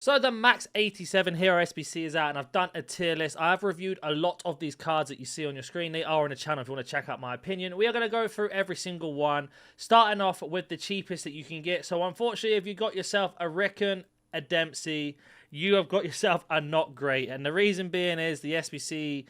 So the Max 87 Hero SBC is out, and I've done a tier list. I have reviewed a lot of these cards that you see on your screen. They are on the channel if you want to check out my opinion. We are going to go through every single one, starting off with the cheapest that you can get. So unfortunately, if you got yourself a Rickon, a Dempsey, you have got yourself a not great. And the reason being is the SBC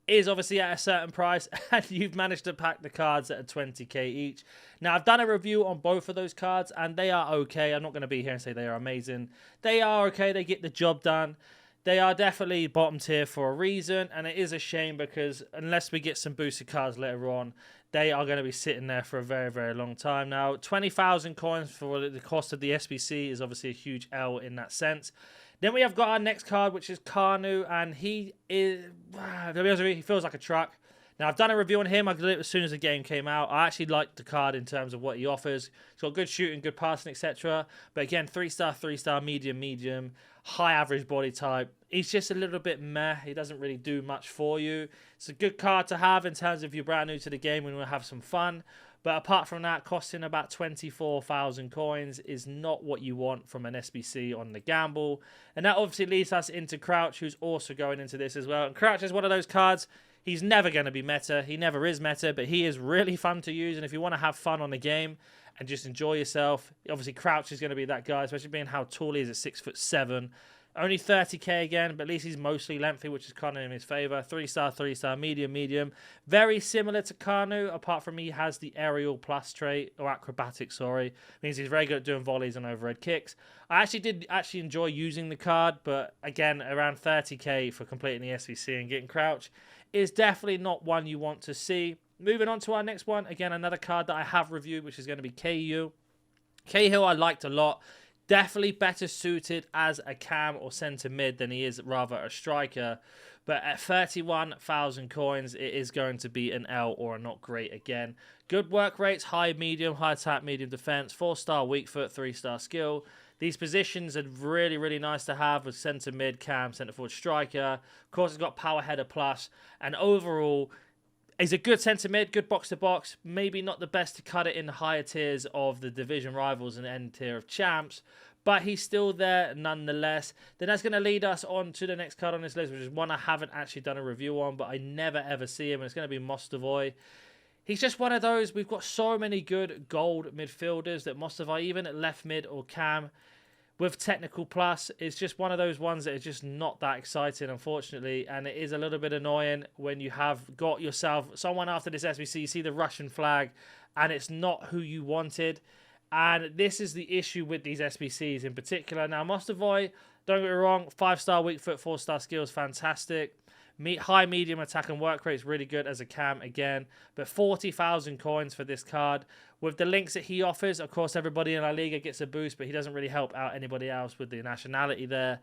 is obviously at a certain price, and you've managed to pack the cards at a 20k each. Now, I've done a review on both of those cards, and they are okay. I'm not going to be here and say they are amazing. They are okay. They get the job done. They are definitely bottom tier for a reason, and it is a shame because unless we get some boosted cards later on, they are going to be sitting there for a very, very long time. Now, 20,000 coins for the cost of the SBC is obviously a huge L in that sense. Then we have got our next card, which is Carnu, and he is, to be honest with you, he feels like a truck. Now, I've done a review on him. I did it as soon as the game came out. I actually liked the card in terms of what he offers. He's got good shooting, good passing, etc. But again, 3-star, 3-star, medium, medium, high average body type. He's just a little bit meh. He doesn't really do much for you. It's a good card to have in terms of if you're brand new to the game and you want to have some fun. But apart from that, costing about 24,000 coins is not what you want from an SBC on the gamble. And that obviously leads us into Crouch, who's also going into this as well. And Crouch is one of those cards, he's never going to be meta. He never is meta, but he is really fun to use. And if you want to have fun on the game and just enjoy yourself, obviously Crouch is going to be that guy, especially being how tall he is at 6'7". Only 30k again, but at least he's mostly lengthy, which is kind of in his favor. 3-star, 3-star, medium, medium. Very similar to Carnu, apart from he has the aerial plus trait, or acrobatic, sorry. Means he's very good at doing volleys and overhead kicks. I actually did enjoy using the card, but again, around 30k for completing the SVC and getting Crouch is definitely not one you want to see. Moving on to our next one. Again, another card that I have reviewed, which is going to be KU. Cahill I liked a lot. Definitely better suited as a cam or centre mid than he is rather a striker. But at 31,000 coins, it is going to be an L or a not great again. Good work rates, high medium, high attack, medium defence, 4-star weak foot, 3-star skill. These positions are really, really nice to have with centre mid, cam, centre forward, striker. Of course, it's got power header plus. And overall, he's a good centre mid, good box to box. Maybe not the best to cut it in the higher tiers of the division rivals and end tier of champs, but he's still there nonetheless. Then that's going to lead us on to the next card on this list, which is one I haven't actually done a review on, but I never ever see him, and it's going to be Mostovoy. He's just one of those. We've got so many good gold midfielders that Mostovoy, even at left mid or cam, with technical plus, it's just one of those ones that is just not that exciting, unfortunately. And it is a little bit annoying when you have got yourself someone after this SBC, you see the Russian flag, and it's not who you wanted. And this is the issue with these SBCs in particular. Now, Mostovoy, don't get me wrong, 5-star weak foot, 4-star skills, fantastic. High, medium attack and work rate is really good as a cam again. But 40,000 coins for this card. With the links that he offers, of course, everybody in La Liga gets a boost, but he doesn't really help out anybody else with the nationality there.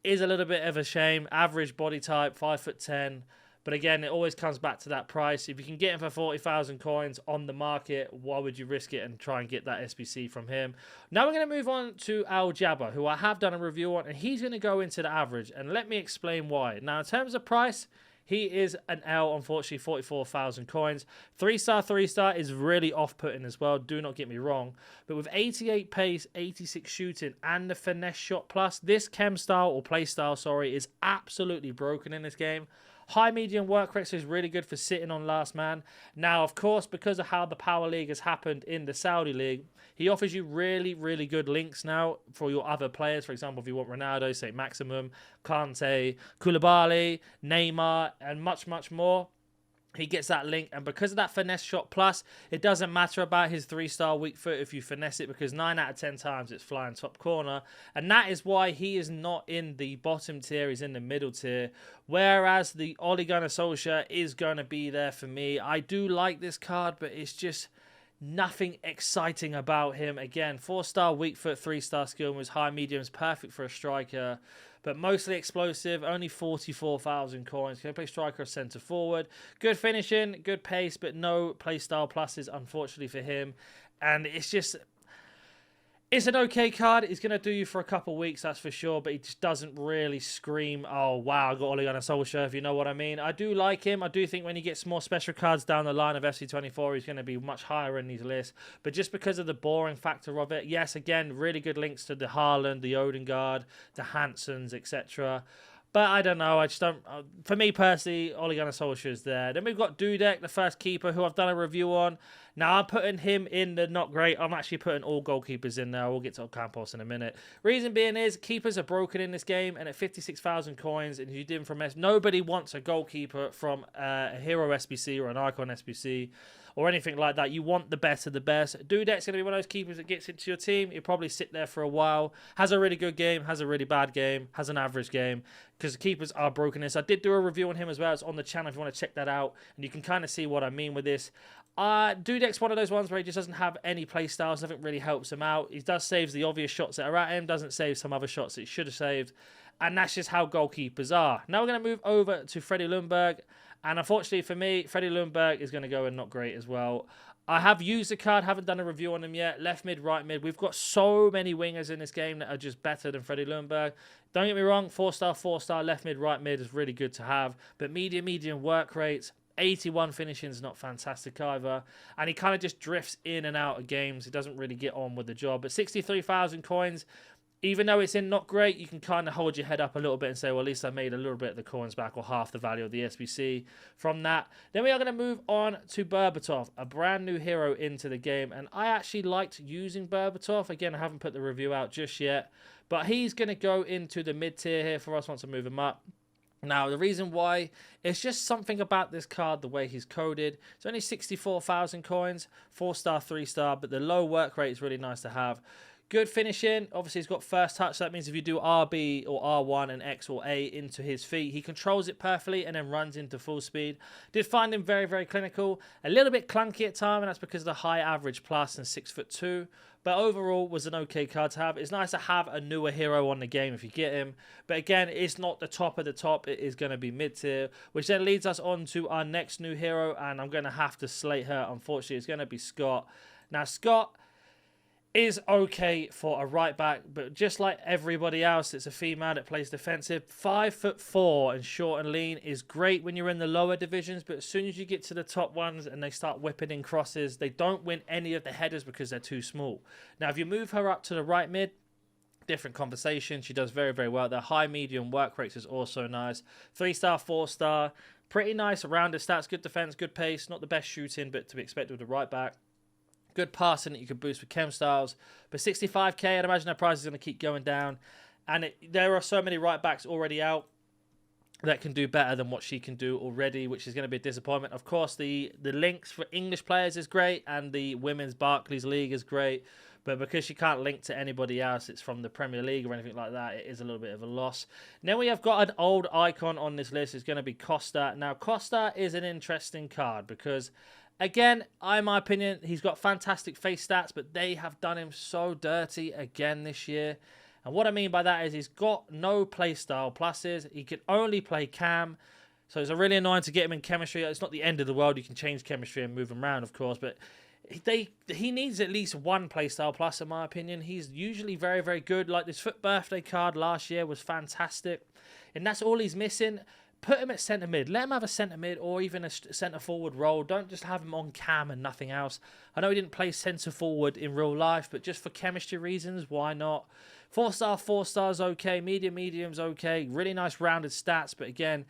Is a little bit of a shame. Average body type, 5'10". But again, it always comes back to that price. If you can get him for 40,000 coins on the market, why would you risk it and try and get that SBC from him? Now we're going to move on to Al Jabba, who I have done a review on, and he's going to go into the average. And let me explain why. Now, in terms of price, he is an L, unfortunately, 44,000 coins. 3-star, 3-star is really off-putting as well, do not get me wrong. But with 88 pace, 86 shooting, and the finesse shot plus, this chem style, or play style, sorry, is absolutely broken in this game. High medium work rate is really good for sitting on last man. Now, of course, because of how the Power League has happened in the Saudi League, he offers you really, really good links now for your other players. For example, if you want Ronaldo, St. Maximum, Kante, Koulibaly, Neymar, and much, much more. He gets that link, and because of that finesse shot plus, it doesn't matter about his 3-star weak foot if you finesse it, because 9 out of 10 times it's flying top corner, and that is why he is not in the bottom tier, he's in the middle tier, whereas the Ole Gunnar Solskjaer is going to be there for me. I do like this card, but it's just nothing exciting about him. Again, 4-star weak foot, 3-star skill moves, high medium is perfect for a striker, but mostly explosive, only 44,000 coins. Can play striker or centre forward. Good finishing, good pace, but no play style pluses, unfortunately for him. And it's just, It's an okay card. He's going to do you for a couple of weeks, that's for sure, but he just doesn't really scream, oh, wow, I got Ole Gunnar Solskjaer, if you know what I mean. I do like him. I do think when he gets more special cards down the line of FC24, he's going to be much higher in these lists. But just because of the boring factor of it, yes, again, really good links to the Haaland, the Odegaard, the Hansons, etc. But I don't know. I just don't. For me personally, Ole Gunnar Solskjaer is there. Then we've got Dudek, the first keeper, who I've done a review on. Now I'm putting him in the not great. I'm actually putting all goalkeepers in there. We'll get to Campos in a minute. Reason being is keepers are broken in this game, and at 56,000 coins, and you did from nobody wants a goalkeeper from a hero SBC or an icon SBC. Or anything like that. You want the best of the best. Dudek's going to be one of those keepers that gets into your team. He'll probably sit there for a while. Has a really good game. Has a really bad game. Has an average game. Because the keepers are broken in this. I did do a review on him as well. It's on the channel if you want to check that out. And you can kind of see what I mean with this. Dudek's one of those ones where he just doesn't have any play styles. Nothing really helps him out. He does save the obvious shots that are at him. Doesn't save some other shots that he should have saved. And that's just how goalkeepers are. Now we're going to move over to Freddie Ljungberg. And unfortunately for me, Freddie Ljungberg is going to go in not great as well. I have used the card, haven't done a review on him yet. Left mid, right mid. We've got so many wingers in this game that are just better than Freddie Ljungberg. Don't get me wrong, 4-star, left mid, right mid is really good to have. But medium work rates, 81 finishing is not fantastic either. And he kind of just drifts in and out of games. He doesn't really get on with the job. But 63,000 coins, even though it's in not great, you can kind of hold your head up a little bit and say, well, at least I made a little bit of the coins back or half the value of the SBC from that. Then we are going to move on to Berbatov, a brand new hero into the game. And I actually liked using Berbatov. Again, I haven't put the review out just yet. But he's going to go into the mid-tier here for us once I move him up. Now, the reason why, it's just something about this card, the way he's coded. It's only 64,000 coins, 4-star, 3-star, but the low work rate is really nice to have. Good finishing. Obviously, he's got first touch. So that means if you do RB or R1 and X or A into his feet, he controls it perfectly and then runs into full speed. Did find him very clinical. A little bit clunky at time, and that's because of the high average plus and 6'2". But overall, was an okay card to have. It's nice to have a newer hero on the game if you get him. But again, it's not the top of the top. It is going to be mid-tier, which then leads us on to our next new hero. And I'm going to have to slate her. Unfortunately, it's going to be Scott. Now, Scott is okay for a right back, but just like everybody else, it's a female that plays defensive. 5'4" and short and lean is great when you're in the lower divisions, but as soon as you get to the top ones and they start whipping in crosses, they don't win any of the headers because they're too small. Now, if you move her up to the right mid, different conversation. She does very well. The high medium work rates is also nice. 3-star, 4-star, pretty nice rounded stats, good defense, good pace. Not the best shooting, but to be expected with the right back. Good passing that you could boost with chemstyles. But 65k, I'd imagine her price is going to keep going down. And there are so many right backs already out that can do better than what she can do already, which is going to be a disappointment. Of course, the links for English players is great, and the Women's Barclays League is great. But because she can't link to anybody else, it's from the Premier League or anything like that, it is a little bit of a loss. Then we have got an old icon on this list. It's going to be Costa. Now, Costa is an interesting card because, again, in my opinion, he's got fantastic face stats, but they have done him so dirty again this year. And what I mean by that is he's got no playstyle pluses. He can only play cam. So it's really annoying to get him in chemistry. It's not the end of the world. You can change chemistry and move him around, of course. But he needs at least one playstyle plus, in my opinion. He's usually very good. Like this FUT birthday card last year was fantastic. And that's all he's missing. Put him at centre mid. Let him have a centre mid or even a centre forward role. Don't just have him on cam and nothing else. I know he didn't play centre forward in real life, but just for chemistry reasons, why not? 4-star, 4-star's okay. Medium's okay. Really nice rounded stats, but again,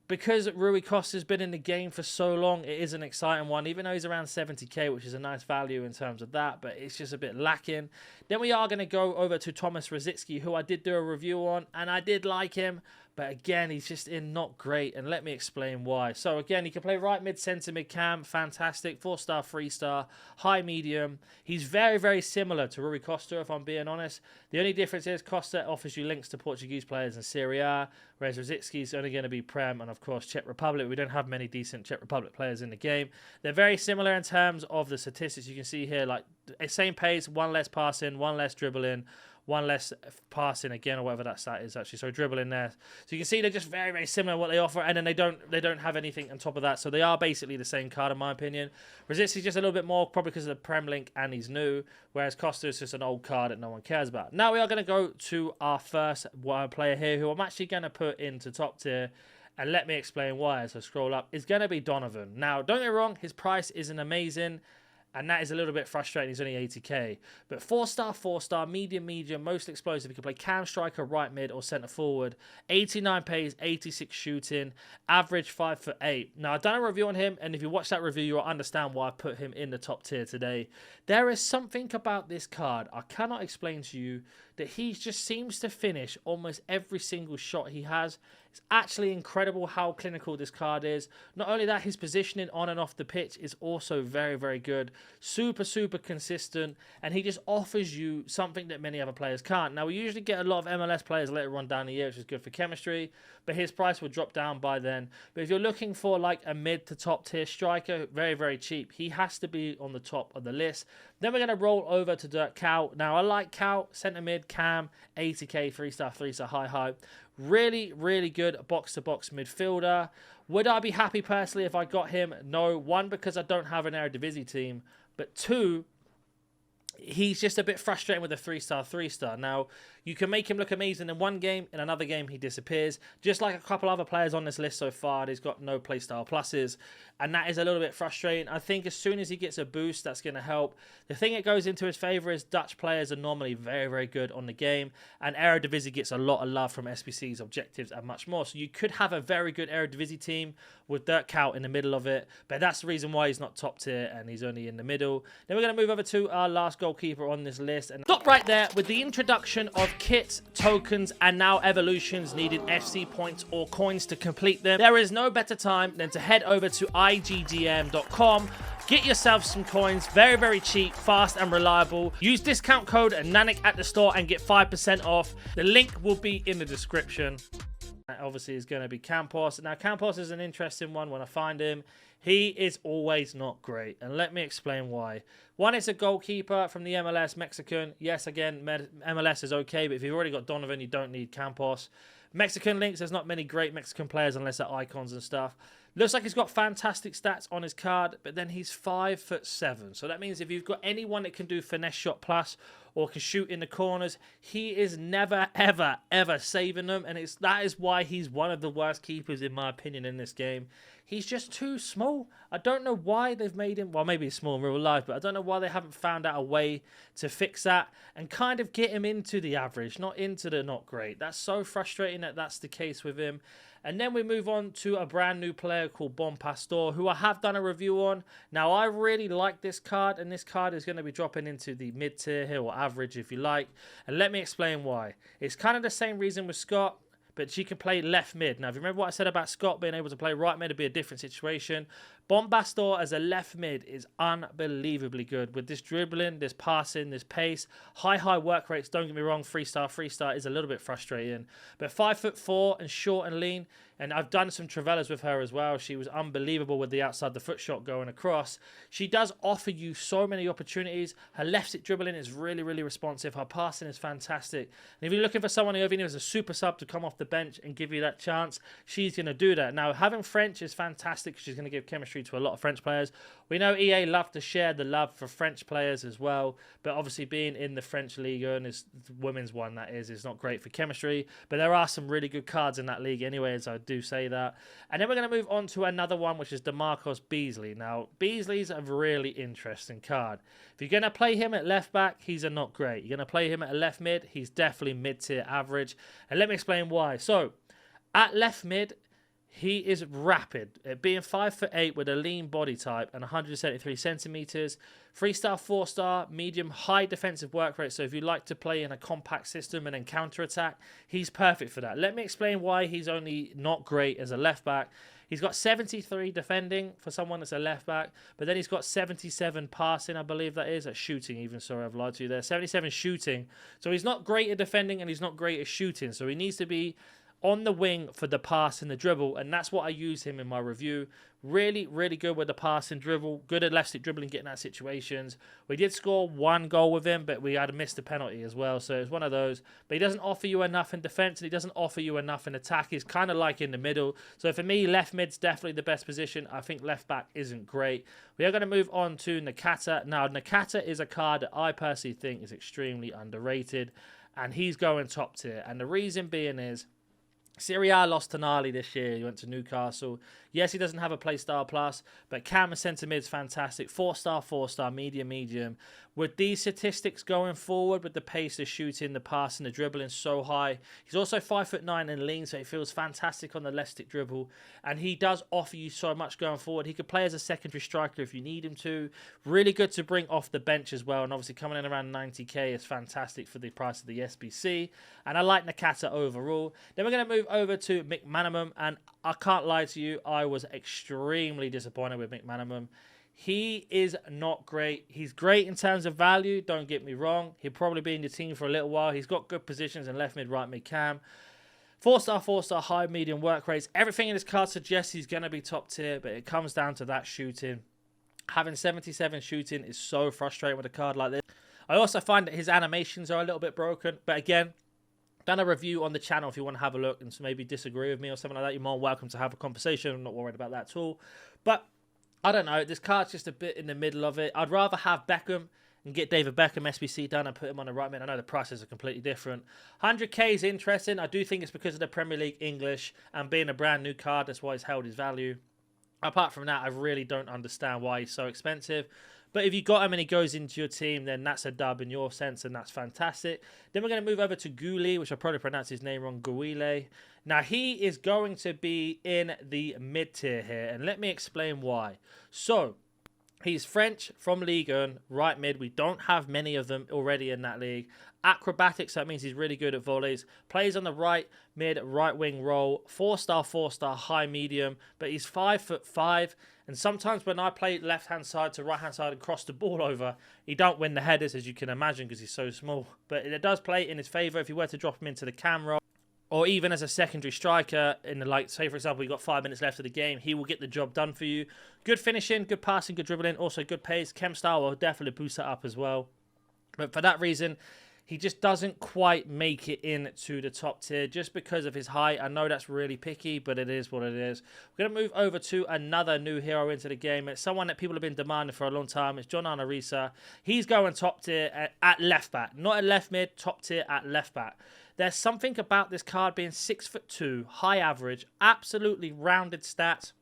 because Rui Costa's been in the game for so long, it is an exciting one, even though he's around 70k, which is a nice value in terms of that, but it's just a bit lacking. Then we are going to go over to Thomas Rosicky, who I did do a review on, and I did like him, but again, he's just in not great, and let me explain why. So again, he can play right mid, centre mid, cam, fantastic, 4-star, 3-star, high medium. He's very similar to Rui Costa, if I'm being honest. The only difference is Costa offers you links to Portuguese players in Serie A, whereas Rosicky's only going to be Prem and, of course, Czech Republic. We don't have many decent Czech Republic players in the game. They're very similar in terms of the statistics. You can see here, like, same pace, one less passing, one less dribbling, one less passing again, or whatever that stat is actually. So dribbling there. So you can see they're just very, very similar what they offer, and then they don't have anything on top of that. So they are basically the same card in my opinion. Resist is just a little bit more, probably because of the Prem link and he's new, whereas Costa is just an old card that no one cares about. Now we are going to go to our first player here, who I'm actually going to put into top tier. And let me explain why as I scroll up. It's going to be Donovan. Now, don't get me wrong, his price isn't amazing. And that is a little bit frustrating. He's only 80k. But 4-star, 4-star, medium, most explosive. He can play cam striker, right mid, or centre forward. 89 pace, 86 shooting, average 5'8". Now, I've done a review on him, and if you watch that review, you'll understand why I put him in the top tier today. There is something about this card I cannot explain to you, that he just seems to finish almost every single shot he has. It's actually incredible how clinical this card is. Not only that, his positioning on and off the pitch is also very, very good. Super, super consistent. And he just offers you something that many other players can't. Now, we usually get a lot of MLS players later on down the year, which is good for chemistry. But his price will drop down by then. But if you're looking for like a mid to top tier striker, very, very cheap. He has to be on the top of the list. Then we're going to roll over to Dirk Kuyt. Now, I like Kuyt, centre mid, cam, 80k, 3-star, 3-star, high. Really, really good box-to-box midfielder. Would I be happy personally if I got him? No. One, because I don't have an Eredivisie team. But two, he's just a bit frustrating with a 3-star, 3-star. Now, you can make him look amazing in one game. In another game, he disappears. Just like a couple other players on this list so far, he's got no playstyle pluses. And that is a little bit frustrating. I think as soon as he gets a boost, that's going to help. The thing that goes into his favour is Dutch players are normally very, very good on the game. And Eredivisie gets a lot of love from SBC's objectives and much more. So you could have a very good Eredivisie team with Dirk Kuyt in the middle of it. But that's the reason why he's not top tier and he's only in the middle. Then we're going to move over to our last goalkeeper on this list. And stop right there with the introduction of kits, tokens, and now evolutions needed FC points or coins to complete them. There is no better time than to head over to iggdm.com. Get yourself some coins, very, very cheap, fast and reliable. Use discount code NANIC at the store and get 5% off. The link will be in the description. That obviously is going to be Campos. Now, Campos is an interesting one when I find him. He is always not great, and let me explain why. One, it's a goalkeeper from the MLS, Mexican. Yes, again, MLS is okay, but if you've already got Donovan, you don't need Campos. Mexican links, there's not many great Mexican players unless they're icons and stuff. Looks like he's got fantastic stats on his card, but then he's 5'7". So that means if you've got anyone that can do finesse shot plus or can shoot in the corners, he is never, ever, ever saving them. And that is why he's one of the worst keepers, in my opinion, in this game. He's just too small. I don't know why they've made him, well, maybe he's small in real life, but I don't know why they haven't found out a way to fix that and kind of get him into the average, not into the not great. That's so frustrating that that's the case with him. And then we move on to a brand new player called Bon Pastor, who I have done a review on. Now, I really like this card, and this card is going to be dropping into the mid-tier here, or average if you like. And let me explain why. It's kind of the same reason with Scott, but she can play left mid. Now, if you remember what I said about Scott being able to play right mid, it'd be a different situation. Bombastor as a left mid is unbelievably good with this dribbling, this passing, this pace, high work rates. Don't get me wrong, 3-star is a little bit frustrating, but 5'4" and short and lean. And I've done some Travellas with her as well. She was unbelievable with the outside the foot shot going across. She does offer you so many opportunities. Her left sit dribbling is really, really responsive. Her passing is fantastic. And if you're looking for someone who is a super sub to come off the bench and give you that chance, she's going to do that. Now, having French is fantastic. She's going to give chemistry to a lot of French players. We know EA love to share the love for French players as well, but obviously being in the French Liga, and it's the women's one that is not great for chemistry, but there are some really good cards in that league anyway, as I do say that. And then we're going to move on to another one, which is DeMarcus Beasley. Now, Beasley's a really interesting card. If you're going to play him at left back, he's a not great. You're going to play him at a left mid, he's definitely mid-tier average. And let me explain why. So, at left mid, he is rapid, being 5'8" with a lean body type and 173 centimeters. 3-star, 4-star, medium, high defensive work rate. So if you like to play in a compact system and then counter-attack, he's perfect for that. Let me explain why he's only not great as a left back. He's got 73 defending for someone that's a left back, but then he's got 77 passing, I believe that is, at shooting even. Sorry, I've lied to you there. 77 shooting. So he's not great at defending and he's not great at shooting. So he needs to be on the wing for the pass and the dribble, and that's what I use him in my review. Really, really good with the pass and dribble, good at left stick dribbling, getting out situations. We did score 1 goal with him, but we had missed a penalty as well, so it's one of those. But he doesn't offer you enough in defense, and he doesn't offer you enough in attack. He's kind of like in the middle. So for me, left mid's definitely the best position. I think left back isn't great. We are going to move on to Nakata. Now, Nakata is a card that I personally think is extremely underrated, and he's going top tier. And the reason being is, Serie A lost Tonali this year. He went to Newcastle. Yes, he doesn't have a play style plus, but Cam and centre mid's fantastic. 4-star, medium. With these statistics going forward, with the pace, the shooting, the passing, the dribbling so high, he's also 5'9" and lean, so he feels fantastic on the left stick dribble. And he does offer you so much going forward. He could play as a secondary striker if you need him to. Really good to bring off the bench as well. And obviously coming in around 90k is fantastic for the price of the SBC. And I like Nakata overall. Then we're going to move over to McManaman, and I can't lie to you, I was extremely disappointed with McManaman. He is not great. He's great in terms of value, don't get me wrong. He'll probably be in your team for a little while. He's got good positions in left mid, right mid, cam. 4-star, high, medium work rates. Everything in this card suggests he's going to be top tier, but it comes down to that shooting. Having 77 shooting is so frustrating with a card like this. I also find that his animations are a little bit broken, but again, done a review on the channel if you want to have a look and maybe disagree with me or something like that. You're more welcome to have a conversation. I'm not worried about that at all. But I don't know. This card's just a bit in the middle of it. I'd rather have Beckham and get David Beckham SBC done and put him on the right mid. I know the prices are completely different. 100k is interesting. I do think it's because of the Premier League English and being a brand new card. That's why he's held his value. Apart from that, I really don't understand why he's so expensive. But if you got him and he goes into your team, then that's a dub in your sense, and that's fantastic. Then we're going to move over to Goulet, which I probably pronounced his name wrong, Goulet. Now, he is going to be in the mid-tier here, and let me explain why. So, he's French from Ligue 1, right mid. We don't have many of them already in that league. Acrobatics, that means he's really good at volleys. Plays on the right mid, right wing role. 4-star, high, medium. But he's 5'5". And sometimes when I play left-hand side to right-hand side and cross the ball over, he don't win the headers, as you can imagine, because he's so small. But it does play in his favour if you were to drop him into the camera. Or even as a secondary striker, in the, like, say for example, you've got 5 minutes left of the game, he will get the job done for you. Good finishing, good passing, good dribbling, also good pace. Chemstyle will definitely boost that up as well. But for that reason, he just doesn't quite make it into the top tier just because of his height. I know that's really picky, but it is what it is. We're going to move over to another new hero into the game. It's someone that people have been demanding for a long time. It's John Arisa. He's going top tier at left back. Not at left mid, top tier at left back. There's something about this card being 6'2", high average, absolutely rounded stats.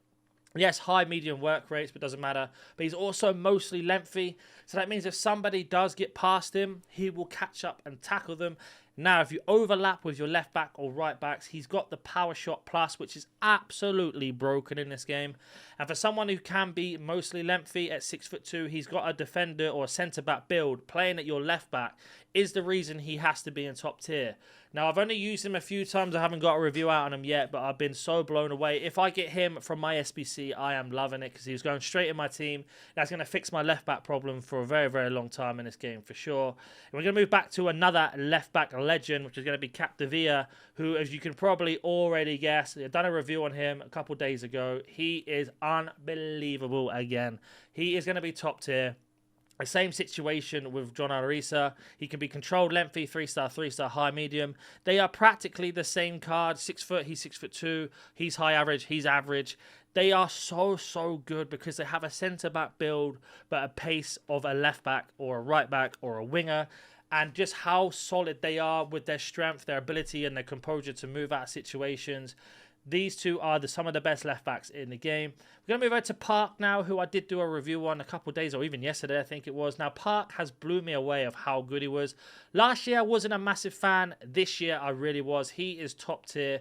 Yes, high, medium work rates, but doesn't matter. But he's also mostly lengthy. So that means if somebody does get past him, he will catch up and tackle them. Now, if you overlap with your left back or right backs, he's got the power shot plus, which is absolutely broken in this game. And for someone who can be mostly lengthy at 6'2", he's got a defender or a centre-back build. Playing at your left back is the reason he has to be in top tier. Now, I've only used him a few times. I haven't got a review out on him yet, but I've been so blown away. If I get him from my SBC, I am loving it because he was going straight in my team. That's going to fix my left-back problem for a very, very long time in this game for sure. And we're going to move back to another left-back legend, which is going to be Capdevia, who, as you can probably already guess, I've done a review on him a couple days ago. He is unbelievable again. He is going to be top tier. The same situation with John Arisa. He can be controlled, lengthy, 3-star, 3-star, high, medium. They are practically the same card. 6 foot, he's 6'2". He's high average, he's average. They are so good because they have a centre-back build, but a pace of a left-back or a right-back or a winger. And just how solid they are with their strength, their ability and their composure to move out of situations. These two are some of the best left backs in the game. We're going to move over to Park now, who I did do a review on a couple of days, or even yesterday, I think it was. Now, Park has blew me away of how good he was. Last year, I wasn't a massive fan. This year, I really was. He is top tier.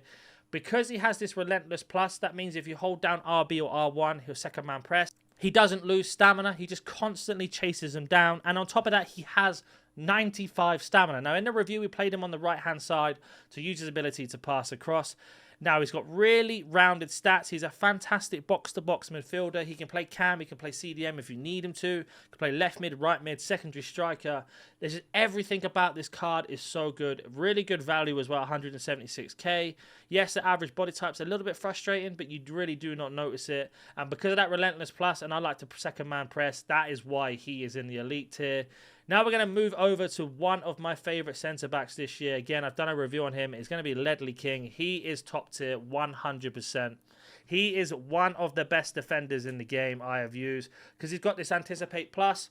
Because he has this relentless plus, that means if you hold down RB or R1, he'll second man press. He doesn't lose stamina. He just constantly chases them down. And on top of that, he has 95 stamina. Now, in the review, we played him on the right-hand side to use his ability to pass across. Now, he's got really rounded stats. He's a fantastic box-to-box midfielder. He can play cam, he can play CDM if you need him to. He can play left mid, right mid, secondary striker. There's just everything about this card is so good. Really good value as well, 176k. Yes, the average body type's a little bit frustrating, but you really do not notice it. And because of that Relentless Plus, and I like to second man press, that is why he is in the elite tier. Now we're going to move over to one of my favourite centre-backs this year. Again, I've done a review on him. It's going to be Ledley King. He is top tier 100%. He is one of the best defenders in the game I have used because he's got this Anticipate Plus,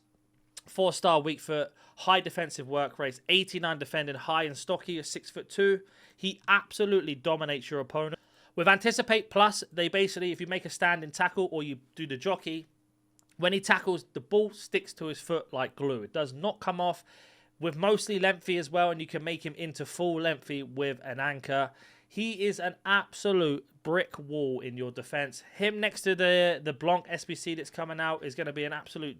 4-star weak foot, high defensive work rates, 89 defending, high and stocky, 6'2". He absolutely dominates your opponent. With Anticipate Plus, they basically, if you make a standing tackle or you do the jockey, when he tackles, the ball sticks to his foot like glue. It does not come off. With mostly lengthy as well, and you can make him into full lengthy with an anchor. He is an absolute brick wall in your defense. Him next to the Blanc SBC that's coming out is going to be an absolute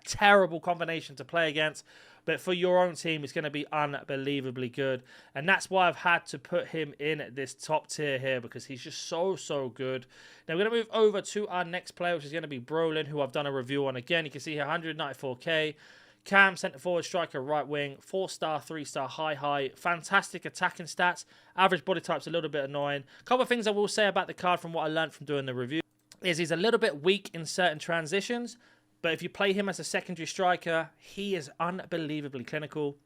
terrible combination to play against. But for your own team, it's going to be unbelievably good. And that's why I've had to put him in this top tier here because he's just so good. Now, we're going to move over to our next player, which is going to be Brolin, who I've done a review on. Again, you can see here, 194k. Cam, centre forward, striker, right wing, 4-star, 3-star, high. Fantastic attacking stats. Average body type's a little bit annoying. A couple of things I will say about the card from what I learned from doing the review is he's a little bit weak in certain transitions. But if you play him as a secondary striker, he is unbelievably clinical.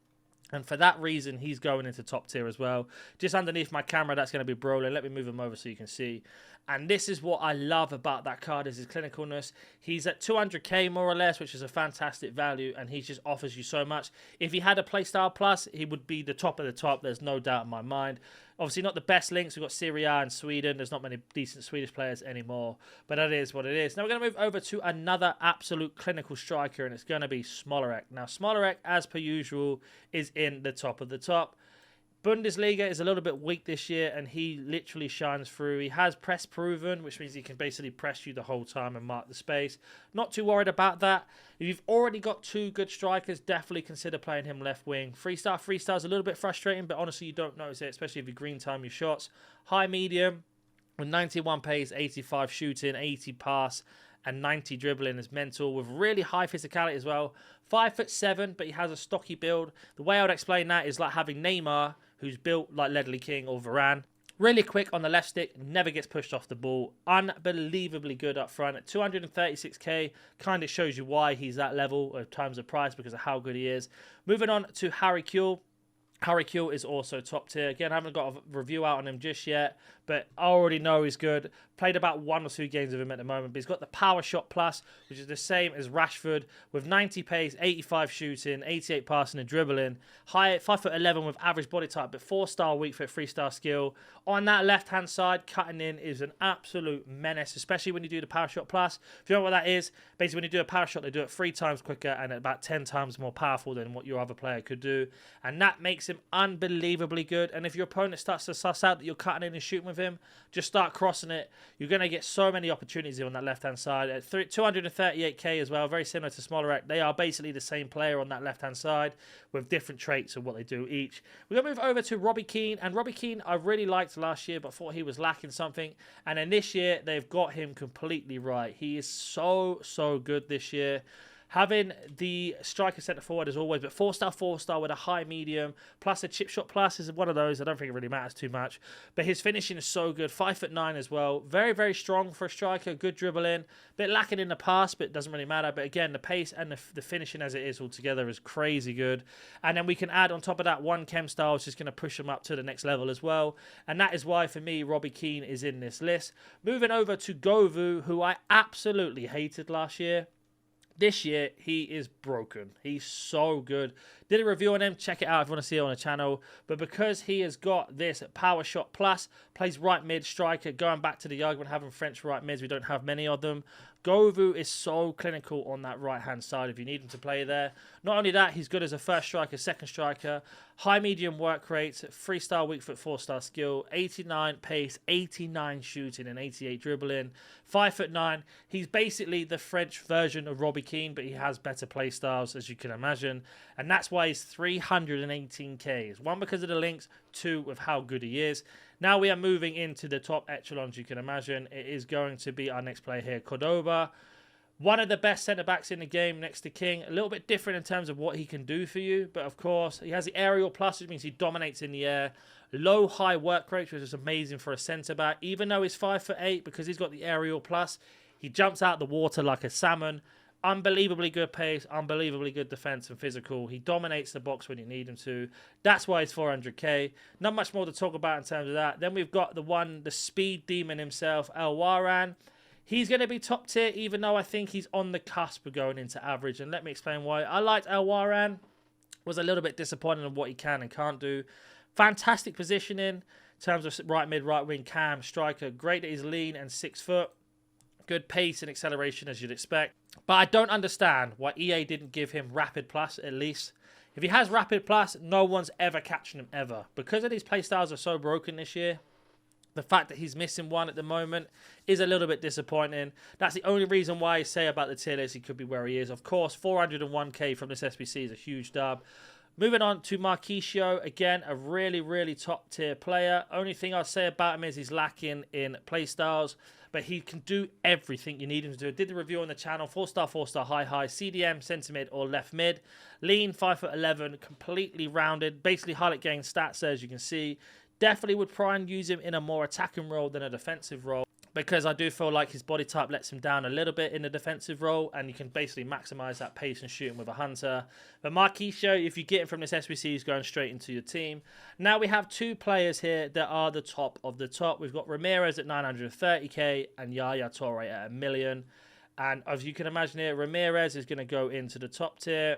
And for that reason, he's going into top tier as well. Just underneath my camera, that's going to be Brolin. Let me move him over so you can see. And this is what I love about that card is his clinicalness. He's at 200k more or less, which is a fantastic value. And he just offers you so much. If he had a playstyle plus, he would be the top of the top. There's no doubt in my mind. Obviously, not the best links. We've got Syria and Sweden. There's not many decent Swedish players anymore. But that is what it is. Now, we're going to move over to another absolute clinical striker, and it's going to be Smolarek. Now, Smolarek, as per usual, is in the top of the top. Bundesliga is a little bit weak this year, and he literally shines through. He has press proven, which means he can basically press you the whole time and mark the space. Not too worried about that. If you've already got two good strikers, definitely consider playing him left wing. 3-star is a little bit frustrating, but honestly, you don't notice it, especially if you green time your shots. High medium, with 91 pace, 85 shooting, 80 pass, and 90 dribbling is mental, with really high physicality as well. 5'7", but he has a stocky build. The way I would explain that is like having Neymar, who's built like Ledley King or Varane. Really quick on the left stick, never gets pushed off the ball. Unbelievably good up front. At 236k, kind of shows you why he's that level of times the price because of how good he is. Moving on to Harry Kewell. Harry Kewell is also top tier. Again, I haven't got a review out on him just yet, but I already know he's good. Played about 1 or 2 games of him at the moment, but he's got the Power Shot Plus, which is the same as Rashford, with 90 pace, 85 shooting, 88 passing and dribbling. High 5'11" with average body type, but 4-star weak foot, 3-star skill. On that left-hand side, cutting in is an absolute menace, especially when you do the Power Shot Plus. If you know what that is, basically when you do a Power Shot, they do it 3 times quicker and about 10 times more powerful than what your other player could do. And that makes him unbelievably good. And if your opponent starts to suss out that you're cutting in and shooting with him, just start crossing it. You're going to get so many opportunities on that left-hand side. At 238k as well, very similar to Smolarek. They are basically the same player on that left-hand side with different traits of what they do each. We're going to move over to Robbie Keane. And Robbie Keane I really liked last year, but thought he was lacking something. And then this year, they've got him completely right. He is so good this year. Having the striker centre forward as always, but 4-star with a high medium, plus a chip shot plus is one of those. I don't think it really matters too much. But his finishing is so good. 5'9" as well. Very strong for a striker. Good dribbling. Bit lacking in the pass, but it doesn't really matter. But again, the pace and the finishing as it is altogether is crazy good. And then we can add on top of that one chemstyle, which is going to push him up to the next level as well. And that is why, for me, Robbie Keane is in this list. Moving over to Govu, who I absolutely hated last year. This year, he is broken. He's so good. Did a review on him. Check it out if you want to see it on the channel. But because he has got this Power Shot Plus, plays right mid striker, going back to the argument having French right mids, we don't have many of them. Govu is so clinical on that right-hand side if you need him to play there. Not only that, he's good as a first striker, second striker. High medium work rates, 3-star weak foot, 4-star skill, 89 pace, 89 shooting and 88 dribbling. 5'9". He's basically the French version of Robbie Keane, but he has better play styles, as you can imagine. And that's why he's 318k. One, because of the links. 2, with how good he is. Now we are moving into the top echelons you can imagine. It is going to be our next player here, Cordoba. One of the best centre-backs in the game next to King. A little bit different in terms of what he can do for you. But, of course, he has the aerial plus, which means he dominates in the air. Low, high work rate, which is amazing for a centre-back. Even though he's 5'8", because he's got the aerial plus, he jumps out the water like a salmon. Unbelievably good pace, unbelievably good defense and physical. He dominates the box when you need him to. That's why he's 400k. Not much more to talk about in terms of that. Then we've got the speed demon himself, El Waran. He's going to be top tier, even though I think he's on the cusp of going into average. And let me explain why. I liked El Waran. Was a little bit disappointed in what he can and can't do. Fantastic positioning in terms of right mid, right wing, cam, striker. Great that he's lean and 6 foot. Good pace and acceleration as you'd expect. But I don't understand why EA didn't give him Rapid Plus at least. If he has Rapid Plus, no one's ever catching him ever. Because of these playstyles are so broken this year, the fact that he's missing one at the moment is a little bit disappointing. That's the only reason why I say about the tier list he could be where he is. Of course, 401k from this SBC is a huge dub. Moving on to Marquisio, again, a really, really top tier player. Only thing I'll say about him is he's lacking in playstyles, but he can do everything you need him to do. I did the review on the channel, 4-star, 4-star, high, CDM, centre mid or left mid. Lean, 5'11", completely rounded, basically highlight gain stats as you can see. Definitely would try and use him in a more attacking role than a defensive role, because I do feel like his body type lets him down a little bit in the defensive role, and you can basically maximize that pace and shoot him with a hunter. But Marquisio, if you get him from this SBC, he's going straight into your team. Now we have two players here that are the top of the top. We've got Ramirez at 930k and Yaya Toure at 1 million. And as you can imagine here, Ramirez is going to go into the top tier.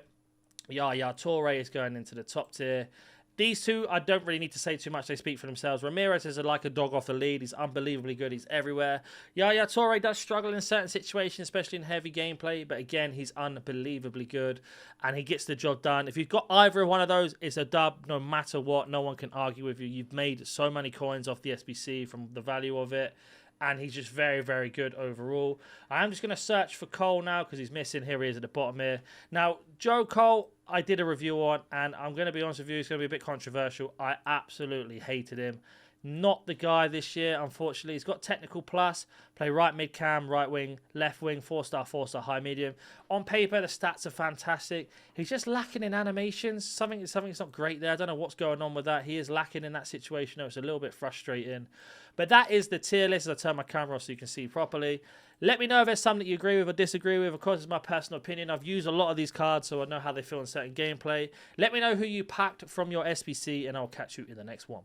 Yaya Toure is going into the top tier. These two, I don't really need to say too much. They speak for themselves. Ramirez is like a dog off the lead. He's unbelievably good. He's everywhere. Yaya Toure does struggle in certain situations, especially in heavy gameplay. But again, he's unbelievably good. And he gets the job done. If you've got either one of those, it's a dub no matter what. No one can argue with you. You've made so many coins off the SBC from the value of it. And he's just very, very good overall. I'm just going to search for Cole now because he's missing. Here he is at the bottom here. Now, Joe Cole, I did a review on, and I'm going to be honest with you, it's going to be a bit controversial. I absolutely hated him. Not the guy this year, unfortunately. He's got technical plus, play right mid cam, right wing, left wing, 4-star, 4-star, high medium. On paper, the stats are fantastic. He's just lacking in animations. Something's not great there. I don't know what's going on with that. He is lacking in that situation. It's a little bit frustrating. But that is the tier list. As I turn my camera off so you can see properly. Let me know if there's something that you agree with or disagree with. Of course, it's my personal opinion. I've used a lot of these cards, so I know how they feel in certain gameplay. Let me know who you packed from your SBC, and I'll catch you in the next one.